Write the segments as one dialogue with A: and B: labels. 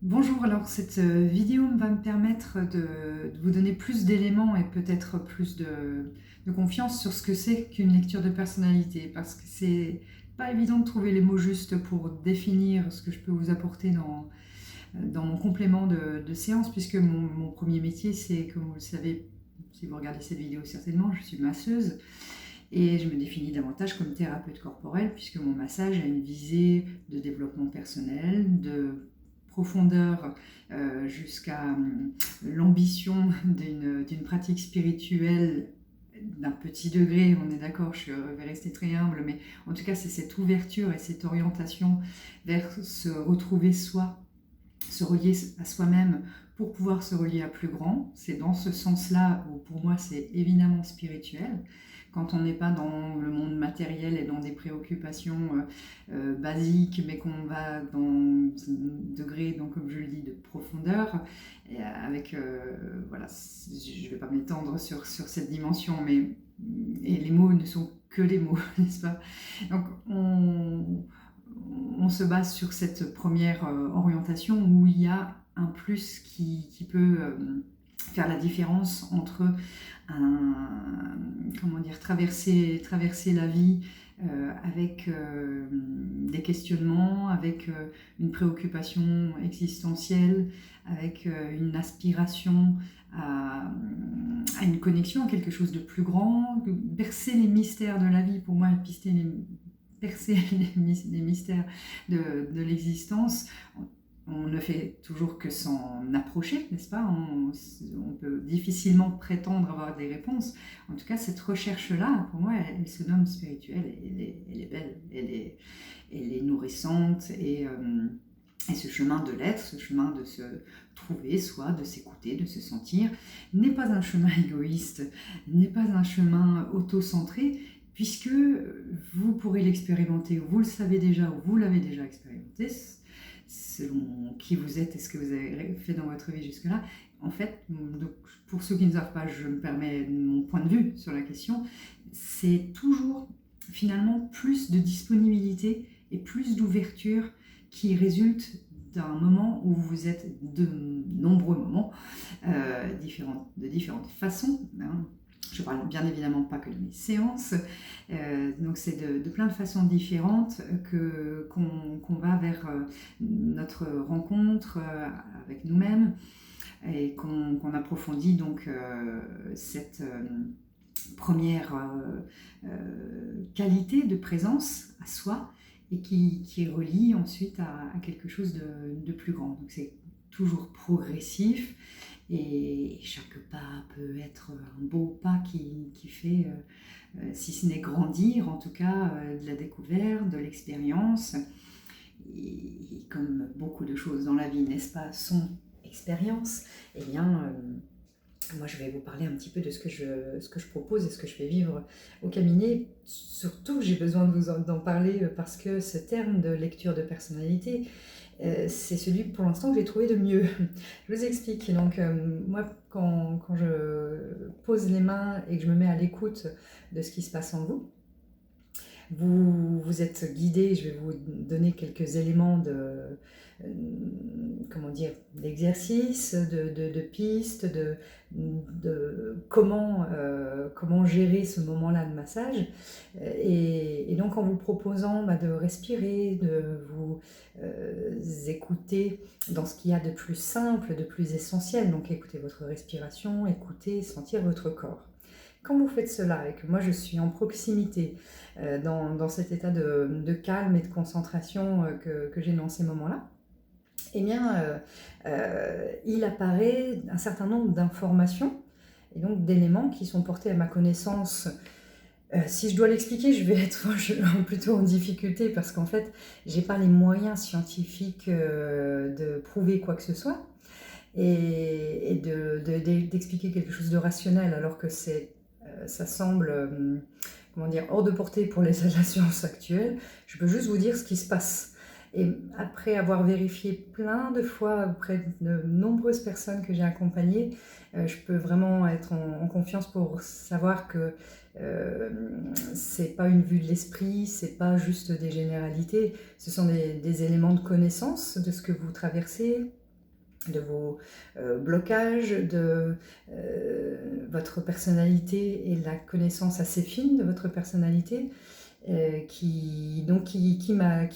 A: Bonjour, alors cette vidéo va me permettre de vous donner plus d'éléments et peut-être plus de confiance sur ce que c'est qu'une lecture de personnalité, parce que c'est pas évident de trouver les mots justes pour définir ce que je peux vous apporter dans mon complément de séance, puisque mon premier métier, c'est, comme vous le savez, si vous regardez cette vidéo certainement, je suis masseuse et je me définis davantage comme thérapeute corporelle, puisque mon massage a une visée de développement personnel, de profondeur jusqu'à l'ambition d'une pratique spirituelle d'un petit degré, on est d'accord, je vais rester très humble, mais en tout cas c'est cette ouverture et cette orientation vers se retrouver soi, se relier à soi-même pour pouvoir se relier à plus grand. C'est dans ce sens-là où pour moi c'est évidemment spirituel. Quand on n'est pas dans le monde matériel et dans des préoccupations basiques, mais qu'on va dans un degré, donc, comme je le dis, de profondeur, et avec, voilà, je ne vais pas m'étendre sur cette dimension, mais et les mots ne sont que des mots, n'est-ce pas? Donc on se base sur cette première orientation où il y a un plus qui peut faire la différence entre comment dire, traverser la vie avec des questionnements, avec une préoccupation existentielle, avec une aspiration à une connexion, à quelque chose de plus grand, bercer les mystères de la vie, pour moi, percer les mystères de l'existence. On ne fait toujours que s'en approcher, n'est-ce pas? On peut difficilement prétendre avoir des réponses. En tout cas, cette recherche-là, pour moi, elle se nomme spirituelle. Elle est belle, elle est nourrissante. Et ce chemin de l'être, ce chemin de se trouver soi, de s'écouter, de se sentir, n'est pas un chemin égoïste, n'est pas un chemin auto-centré, puisque vous pourrez l'expérimenter, vous le savez déjà, ou vous l'avez déjà expérimenté, selon qui vous êtes et ce que vous avez fait dans votre vie jusque-là. En fait, donc, pour ceux qui ne savent pas, je me permets mon point de vue sur la question, c'est toujours finalement plus de disponibilité et plus d'ouverture qui résulte d'un moment où vous êtes de nombreux moments, de différentes façons, hein. Je parle bien évidemment pas que de mes séances, donc c'est de plein de façons différentes qu'on va vers notre rencontre avec nous-mêmes et qu'on approfondit donc cette première qualité de présence à soi et qui relie ensuite à quelque chose de plus grand. Donc c'est toujours progressif. Et chaque pas peut être un beau pas qui fait, si ce n'est grandir, en tout cas de la découverte, de l'expérience. Et comme beaucoup de choses dans la vie, n'est-ce pas, sont expérience, eh bien, moi je vais vous parler un petit peu de ce que je propose et ce que je fais vivre au cabinet. Surtout, j'ai besoin d'en parler parce que ce terme de lecture de personnalité, c'est celui pour l'instant que j'ai trouvé de mieux. Je vous explique. Donc moi, quand je pose les mains et que je me mets à l'écoute de ce qui se passe en vous, vous êtes guidé. Je vais vous donner quelques éléments comment dire, d'exercices, de pistes, de comment gérer ce moment-là de massage. Et donc en vous proposant de respirer, de vous écouter dans ce qu'il y a de plus simple, de plus essentiel. Donc écoutez votre respiration, écoutez, sentir votre corps. Quand vous faites cela et que moi je suis en proximité dans cet état de calme et de concentration que j'ai dans ces moments-là, eh bien, il apparaît un certain nombre d'informations et donc d'éléments qui sont portés à ma connaissance. Si je dois l'expliquer, je vais être plutôt en difficulté parce qu'en fait, je n'ai pas les moyens scientifiques de prouver quoi que ce soit et d'expliquer quelque chose de rationnel alors que ça semble comment dire, hors de portée pour la science actuelle. Je peux juste vous dire ce qui se passe. Et après avoir vérifié plein de fois auprès de nombreuses personnes que j'ai accompagnées, je peux vraiment être en confiance pour savoir que c'est pas une vue de l'esprit, c'est pas juste des généralités, ce sont des éléments de connaissance de ce que vous traversez, de vos blocages, de votre personnalité et la connaissance assez fine de votre personnalité qui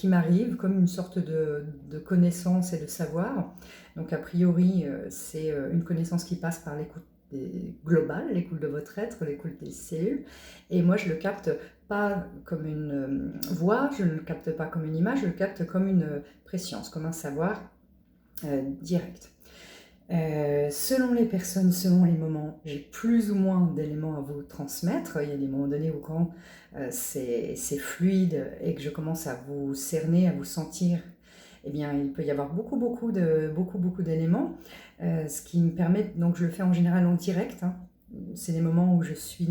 A: m'arrive comme une sorte de connaissance et de savoir. Donc a priori, c'est une connaissance qui passe par l'écoute globale, l'écoute de votre être, l'écoute des cellules. Et moi, je le capte pas comme une voix, je ne le capte pas comme une image, je le capte comme une préscience, comme un savoir direct. Selon les personnes, selon les moments, j'ai plus ou moins d'éléments à vous transmettre. Il y a des moments donnés où quand c'est fluide et que je commence à vous cerner, à vous sentir, eh bien, il peut y avoir beaucoup d'éléments. Ce qui me permet, donc je le fais en général en direct. Hein. C'est les moments où je suis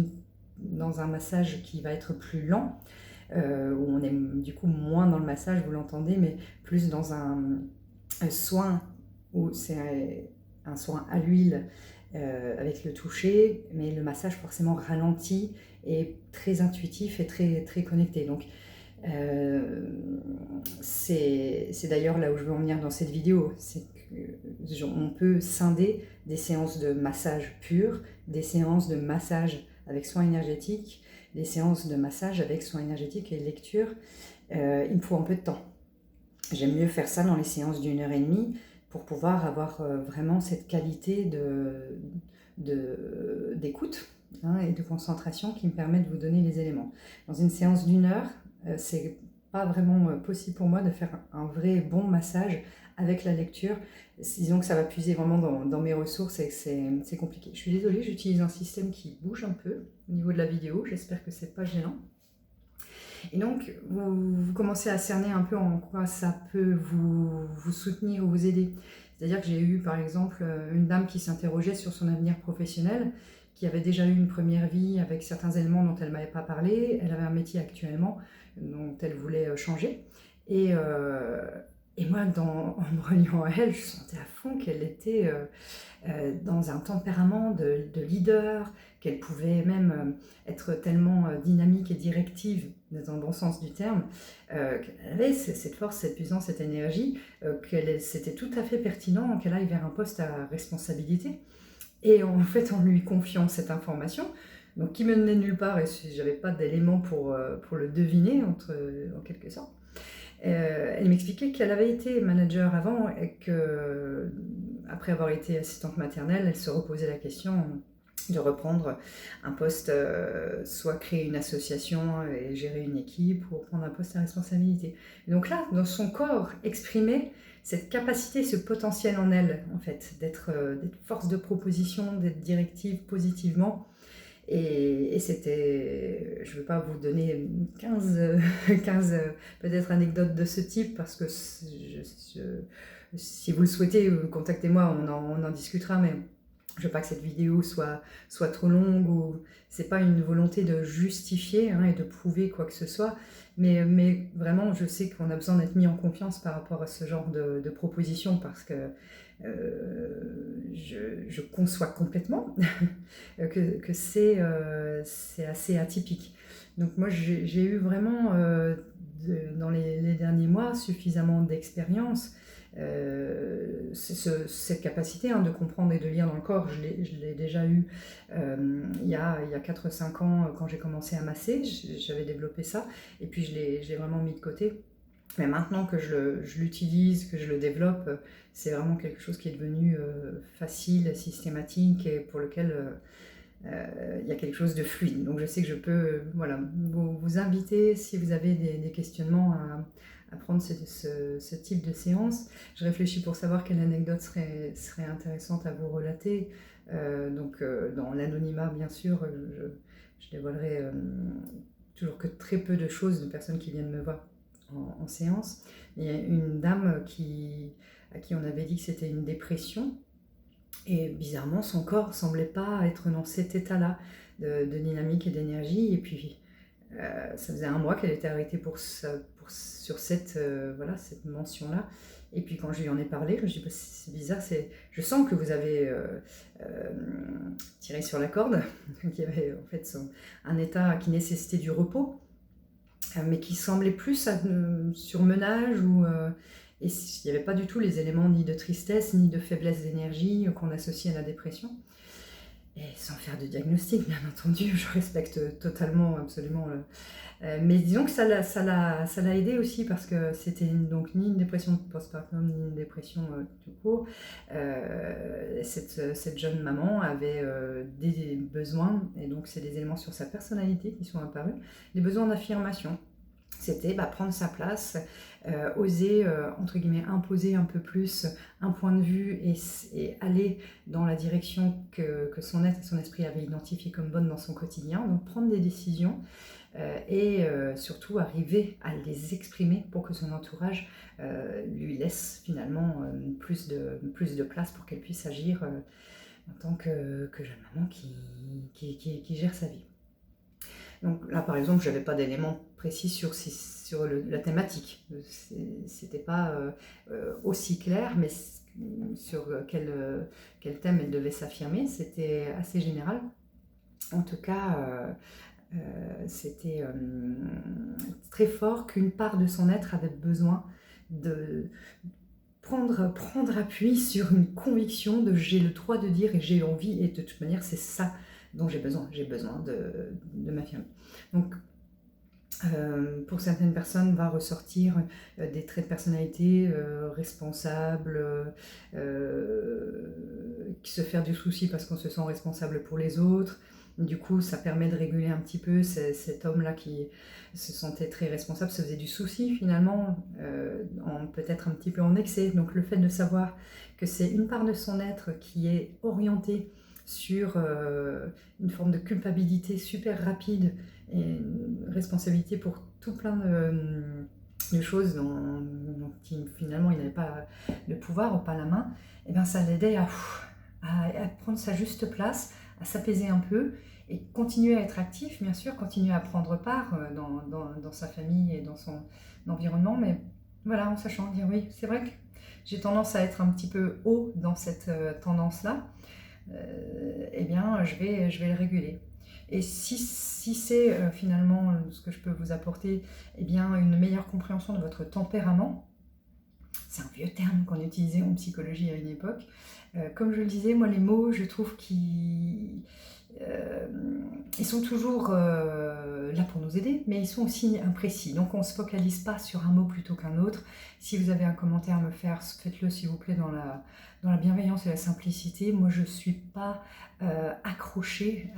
A: dans un massage qui va être plus lent, où on est du coup moins dans le massage, vous l'entendez, mais plus dans un soin où c'est un soin à l'huile avec le toucher, mais le massage forcément ralenti et très intuitif et très connecté. Donc c'est d'ailleurs là où je veux en venir dans cette vidéo, c'est qu'on peut scinder des séances de massage pur, des séances de massage avec soin énergétique, des séances de massage avec soin énergétique et lecture. Il me faut un peu de temps. J'aime mieux faire ça dans les séances d'1 h 30 pour pouvoir avoir vraiment cette qualité d'écoute hein, et de concentration qui me permet de vous donner les éléments. Dans une séance d'1 heure, c'est pas vraiment possible pour moi de faire un vrai bon massage avec la lecture. Disons que ça va puiser vraiment dans mes ressources et que c'est compliqué. Je suis désolée, j'utilise un système qui bouge un peu au niveau de la vidéo, j'espère que c'est pas gênant. Et donc, vous commencez à cerner un peu en quoi ça peut vous soutenir ou vous aider. C'est-à-dire que j'ai eu, par exemple, une dame qui s'interrogeait sur son avenir professionnel, qui avait déjà eu une première vie avec certains éléments dont elle ne m'avait pas parlé. Elle avait un métier actuellement dont elle voulait changer. Et moi, en me reliant à elle, je sentais à fond qu'elle était dans un tempérament de leader, qu'elle pouvait même être tellement dynamique et directive, dans le bon sens du terme, qu'elle avait cette force, cette puissance, cette énergie, c'était tout à fait pertinent qu'elle aille vers un poste à responsabilité. Et en fait, en lui confiant cette information, donc qui me menait nulle part, et je n'avais pas d'éléments pour le deviner, en quelque sorte, elle m'expliquait qu'elle avait été manager avant et que, après avoir été assistante maternelle, elle se reposait la question de reprendre un poste, soit créer une association et gérer une équipe ou reprendre un poste à responsabilité. Et donc là, dans son corps, exprimait cette capacité, ce potentiel en elle, en fait, d'être force de proposition, d'être directive positivement. Et c'était, je ne veux pas vous donner 15 peut-être anecdotes de ce type, parce que si vous le souhaitez, contactez-moi, on en discutera, mais je ne veux pas que cette vidéo soit trop longue, ou c'est pas une volonté de justifier hein, et de prouver quoi que ce soit, mais vraiment je sais qu'on a besoin d'être mis en confiance par rapport à ce genre de proposition, parce que je conçois complètement que c'est assez atypique. Donc moi j'ai eu vraiment dans les derniers mois suffisamment d'expérience, cette capacité hein, de comprendre et de lire dans le corps. Je l'ai déjà eu il y a 4-5 ans quand j'ai commencé à masser, j'avais développé ça, et puis je l'ai vraiment mis de côté. Mais maintenant que je l'utilise, que je le développe, c'est vraiment quelque chose qui est devenu facile, systématique, et pour lequel il y a quelque chose de fluide. Donc je sais que je peux voilà, vous inviter, si vous avez des questionnements, à prendre ce type de séance. Je réfléchis pour savoir quelle anecdote serait intéressante à vous relater. Donc dans l'anonymat, bien sûr, je dévoilerai toujours que très peu de choses de personnes qui viennent me voir en séance. Il y a une dame à qui on avait dit que c'était une dépression, et bizarrement son corps semblait pas être dans cet état-là de dynamique et d'énergie, et puis ça faisait 1 mois qu'elle était arrêtée sur cette mention-là. Et puis quand je lui en ai parlé, je me suis dit bah, c'est bizarre, je sens que vous avez tiré sur la corde, qu'il y avait en fait un état qui nécessitait du repos, mais qui semblait plus surmenage
B: Et il n'y avait pas du tout les éléments ni de tristesse, ni de faiblesse d'énergie qu'on associe à la dépression. Et sans faire de diagnostic, bien entendu, je respecte totalement, absolument. Mais disons que ça l'a aidé aussi parce que c'était donc ni une dépression postpartum, ni une dépression tout court. Cette jeune maman avait des besoins, et donc c'est des éléments sur sa personnalité qui sont apparus, des besoins d'affirmation. C'était prendre sa place, oser, entre guillemets, imposer un peu plus un point de vue et aller dans la direction que son être et son esprit avaient identifiée comme bonne dans son quotidien. Donc prendre des décisions et surtout arriver à les exprimer pour que son entourage lui laisse finalement plus de place pour qu'elle puisse agir en tant que jeune maman qui gère sa vie. Donc là, par exemple, je n'avais pas d'éléments précis sur la thématique. C'était pas aussi clair, mais sur quel thème elle devait s'affirmer, c'était assez général. En tout cas, c'était très fort qu'une part de son être avait besoin de prendre appui sur une conviction de j'ai le droit de dire et j'ai envie, et de toute manière, c'est ça dont j'ai besoin de m'affirmer. Donc, pour certaines personnes, va ressortir des traits de personnalité responsables, qui se faire du souci parce qu'on se sent responsable pour les autres. Du coup, ça permet de réguler un petit peu cet homme-là qui se sentait très responsable, se faisait du souci finalement, peut-être un petit peu en excès. Donc le fait de savoir que c'est une part de son être qui est orientée sur une forme de culpabilité super rapide et une responsabilité pour tout plein de choses dont finalement il n'avait pas le pouvoir ou pas la main, et bien ça l'aidait à prendre sa juste place, à s'apaiser un peu et continuer à être actif, bien sûr, continuer à prendre part dans sa famille et dans son environnement, mais voilà, en sachant dire oui, c'est vrai que j'ai tendance à être un petit peu haut dans cette tendance-là, eh bien je vais le réguler. Et si c'est finalement ce que je peux vous apporter, eh bien une meilleure compréhension de votre tempérament, c'est un vieux terme qu'on utilisait en psychologie à une époque. Comme je le disais, moi les mots, je trouve qu'ils sont toujours là pour nous aider, mais ils sont aussi imprécis. Donc on ne se focalise pas sur un mot plutôt qu'un autre. Si vous avez un commentaire à me faire, faites-le s'il vous plaît dans la bienveillance et la simplicité. Moi je ne suis pas accrochée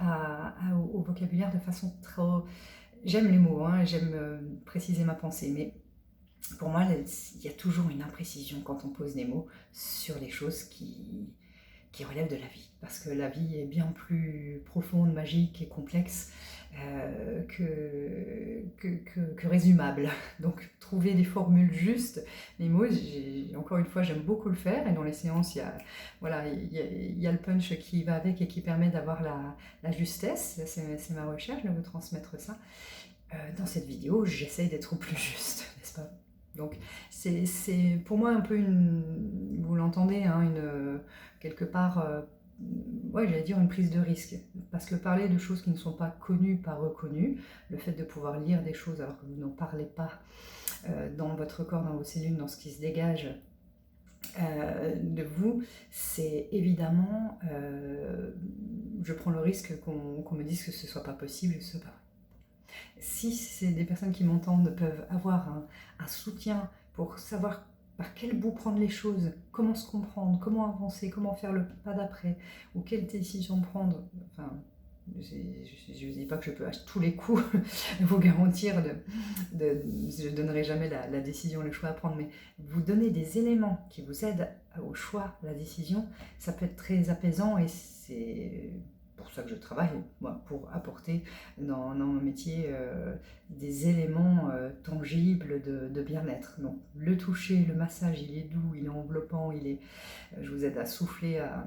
B: au vocabulaire de façon trop... J'aime les mots, hein, j'aime préciser ma pensée, mais pour moi il y a toujours une imprécision quand on pose des mots sur les choses qui relèvent de la vie, parce que la vie est bien plus profonde, magique et complexe que résumable. Donc trouver des formules justes, les mots, encore une fois j'aime beaucoup le faire, et dans les séances il y a le punch qui va avec et qui permet d'avoir la justesse. C'est ma recherche de vous transmettre ça. Dans cette vidéo j'essaye d'être au plus juste, n'est-ce pas? Donc c'est pour moi un peu vous l'entendez, hein, quelque part, j'allais dire une prise de risque. Parce que parler de choses qui ne sont pas connues, pas reconnues, le fait de pouvoir lire des choses alors que vous n'en parlez pas dans votre corps, dans vos cellules, dans ce qui se dégage de vous, c'est évidemment, je prends le risque qu'on me dise que ce ne soit pas possible, que ce soit pas vrai. Si c'est des personnes qui m'entendent peuvent avoir un soutien pour savoir par quel bout prendre les choses, comment se comprendre, comment avancer, comment faire le pas d'après, ou quelle décision prendre, enfin, je ne dis pas que je peux à tous les coups vous garantir, je ne donnerai jamais la décision, le choix à prendre, mais vous donner des éléments qui vous aident au choix, la décision, ça peut être très apaisant, et c'est pour ça que je travaille, moi, pour apporter dans mon métier des éléments tangibles de bien-être. Donc le toucher, le massage, il est doux, il est enveloppant, je vous aide à souffler, à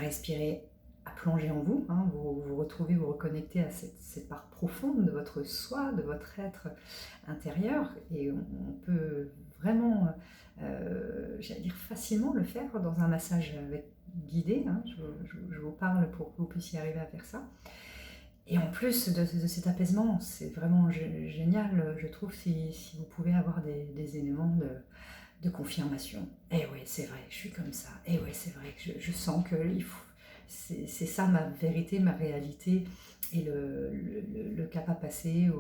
B: respirer, à plonger en vous, hein, vous retrouvez, vous reconnectez à cette part profonde de votre soi, de votre être intérieur, et on peut vraiment, j'allais dire facilement le faire dans un massage guidé, hein, je vous parle pour que vous puissiez arriver à faire ça. Et en plus de cet apaisement, c'est vraiment génial, je trouve, si vous pouvez avoir des éléments de confirmation. Eh ouais, c'est vrai, je suis comme ça. Eh ouais, c'est vrai que je sens que c'est ça ma vérité, ma réalité et le cap à passer,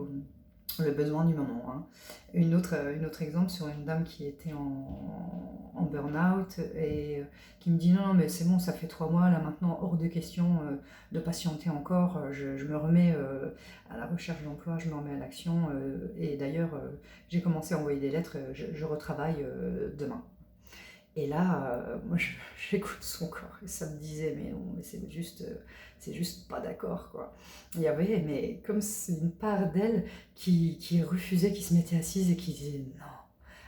B: le besoin du moment. Hein. Une autre exemple sur une dame qui était en burn-out et qui me dit non, mais c'est bon, ça fait 3 mois, là maintenant, hors de question de patienter encore, je me remets à la recherche d'emploi, je me remets à l'action et d'ailleurs, j'ai commencé à envoyer des lettres, je retravaille demain. Et là, moi, j'écoute son corps et ça me disait, mais non, mais c'est juste pas d'accord, quoi. Il y avait, mais comme c'est une part d'elle qui refusait, qui se mettait assise et qui disait, non,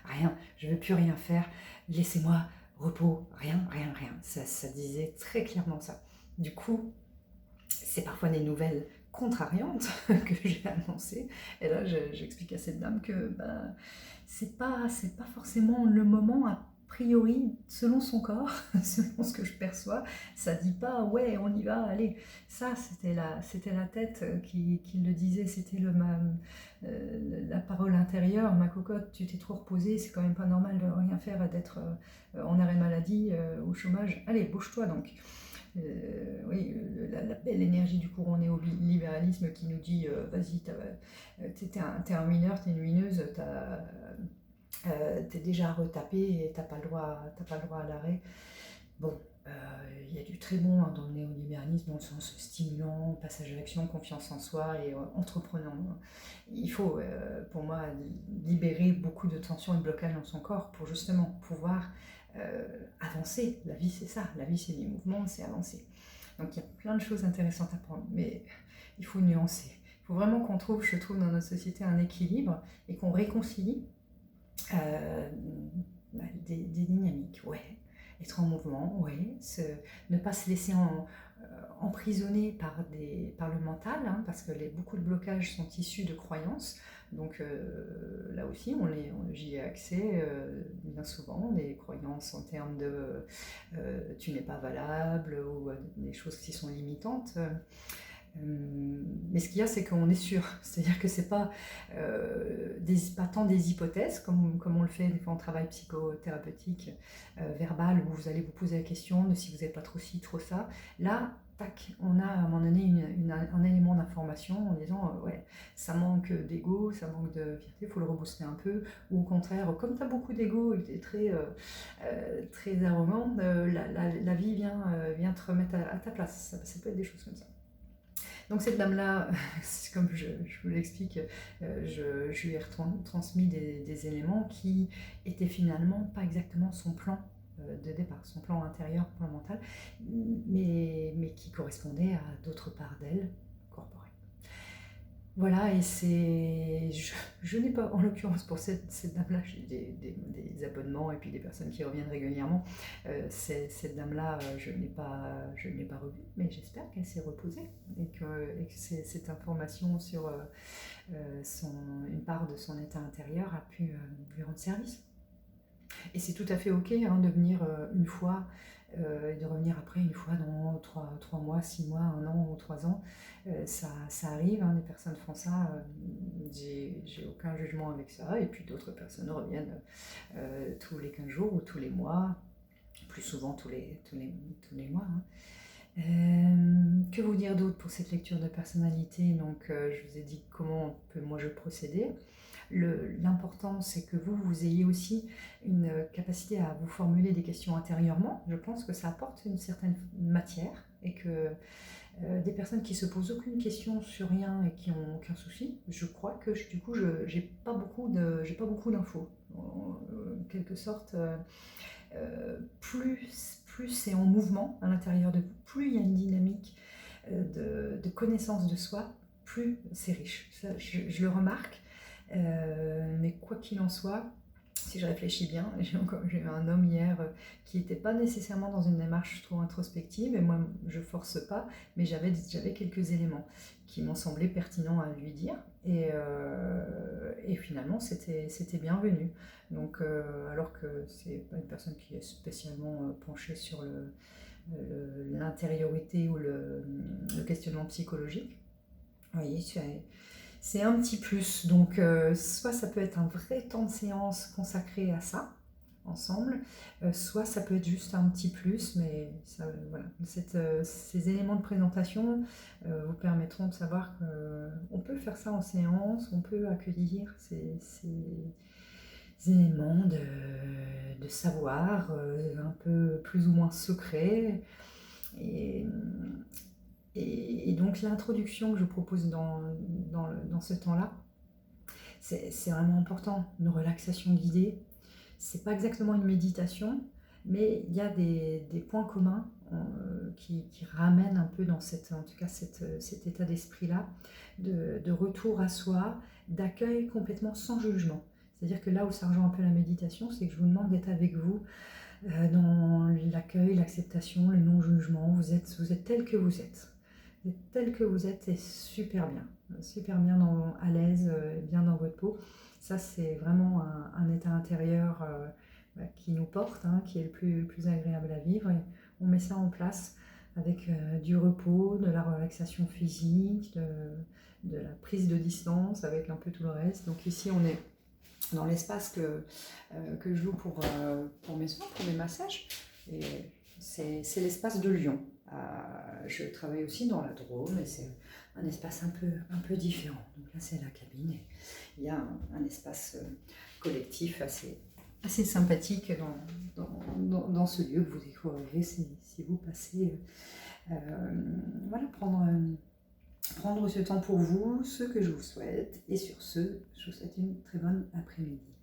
B: rien, je veux plus rien faire, laissez-moi repos, rien, rien, rien. Ça disait très clairement ça. Du coup, c'est parfois des nouvelles contrariantes que j'ai annoncées. Et là, j'explique à cette dame que ben, c'est pas forcément le moment a priori, selon son corps, selon ce que je perçois, ça dit pas ouais on y va, allez. Ça c'était la tête qui le disait, c'était la parole intérieure, ma cocotte, tu t'es trop reposée, c'est quand même pas normal de rien faire et d'être en arrêt maladie, au chômage. Allez, bouge-toi donc. Oui, la belle énergie du courant néolibéralisme qui nous dit vas-y, t'es un mineur, t'es une mineuse, t'es déjà retapé et t'as pas le droit à l'arrêt. Bon, il y a du très bon hein, dans le néolibéralisme, dans le sens stimulant, passage à l'action, confiance en soi et entreprenant. Il faut, pour moi, libérer beaucoup de tensions et de blocages dans son corps pour justement pouvoir avancer. La vie, c'est ça. La vie, c'est des mouvements, c'est avancer. Donc, il y a plein de choses intéressantes à prendre, mais il faut nuancer. Il faut vraiment qu'on trouve, je trouve, dans notre société un équilibre et qu'on réconcilie des dynamiques, ouais. Être en mouvement, ouais. Ne pas se laisser emprisonner par le mental, hein, parce que beaucoup de blocages sont issus de croyances. Donc là aussi, j'y ai accès bien souvent, des croyances en termes de tu n'es pas valable ou des choses qui sont limitantes. Mais ce qu'il y a, c'est qu'on est sûr. C'est-à-dire que c'est pas tant des hypothèses, comme on le fait des fois en travail psychothérapeutique verbal, où vous allez vous poser la question de si vous n'êtes pas trop ci, trop ça. Là, tac, on a à un moment donné un élément d'information en disant ouais, ça manque d'ego, ça manque de fierté, il faut le rebooster un peu. Ou au contraire, comme tu as beaucoup d'ego et que tu es très arrogant, la vie vient te remettre à ta place. Ça peut être des choses comme ça. Donc cette dame-là, comme je vous l'explique, je lui ai transmis des éléments qui étaient finalement pas exactement son plan de départ, son plan intérieur, plan mental, mais qui correspondaient à d'autres parts d'elle corporelles. Voilà, et je n'ai pas, en l'occurrence pour cette dame-là, j'ai des abonnements et puis des personnes qui reviennent régulièrement. Cette dame-là, je ne l'ai pas revue, mais j'espère qu'elle s'est reposée et que cette information sur une part de son état intérieur a pu lui rendre service. Et c'est tout à fait ok hein, de venir une fois et de revenir après une fois dans 3 mois, 6 mois, 1 an ou 3 ans. Ça arrive, hein, des personnes font ça, j'ai aucun jugement avec ça. Et puis d'autres personnes reviennent tous les 15 jours ou tous les mois, plus souvent tous les mois. Hein. Que vous dire d'autre pour cette lecture de personnalité? Donc, je vous ai dit comment moi je procédais. L'important, c'est que vous ayez aussi une capacité à vous formuler des questions intérieurement. Je pense que ça apporte une certaine matière et que des personnes qui se posent aucune question sur rien et qui n'ont aucun souci, je crois que du coup, j'ai pas beaucoup d'infos. En quelque sorte, plus c'est en mouvement à l'intérieur de vous, plus il y a une dynamique de connaissance de soi, plus c'est riche. Ça, je le remarque. Mais quoi qu'il en soit, si je réfléchis bien, j'ai eu un homme hier qui n'était pas nécessairement dans une démarche trop introspective, et moi je force pas, mais j'avais quelques éléments qui m'ont semblé pertinents à lui dire, et finalement c'était bienvenu. Donc alors que c'est pas une personne qui est spécialement penchée sur l'intériorité ou le questionnement psychologique, vous voyez, c'est un petit plus. Donc soit ça peut être un vrai temps de séance consacré à ça, ensemble, soit ça peut être juste un petit plus, mais ça, voilà. Ces éléments de présentation vous permettront de savoir qu'on peut faire ça en séance, on peut accueillir ces éléments de savoir un peu plus ou moins secrets. Et donc l'introduction que je propose dans ce temps-là, c'est vraiment important, une relaxation guidée. C'est pas exactement une méditation, mais il y a des points communs qui ramènent un peu dans en tout cas cet état d'esprit-là, de retour à soi, d'accueil complètement sans jugement. C'est-à-dire que là où ça rejoint un peu la méditation, c'est que je vous demande d'être avec vous dans l'accueil, l'acceptation, le non-jugement. Vous êtes tel que vous êtes. Vous êtes tel que vous êtes et super bien à l'aise, bien dans votre peau. Ça, c'est vraiment un état intérieur qui nous porte, hein, qui est le plus agréable à vivre. Et on met ça en place avec du repos, de la relaxation physique, de la prise de distance, avec un peu tout le reste. Donc ici, on est dans l'espace que je loue pour mes soins, pour mes massages. Et c'est l'espace de Lyon. Je travaille aussi dans la Drôme et c'est un espace un peu différent. Donc là, c'est la cabine. Et il y a un espace collectif assez sympathique dans ce lieu que vous découvrirez si vous passez. Voilà, prendre ce temps pour vous, ce que je vous souhaite. Et sur ce, je vous souhaite une très bonne après-midi.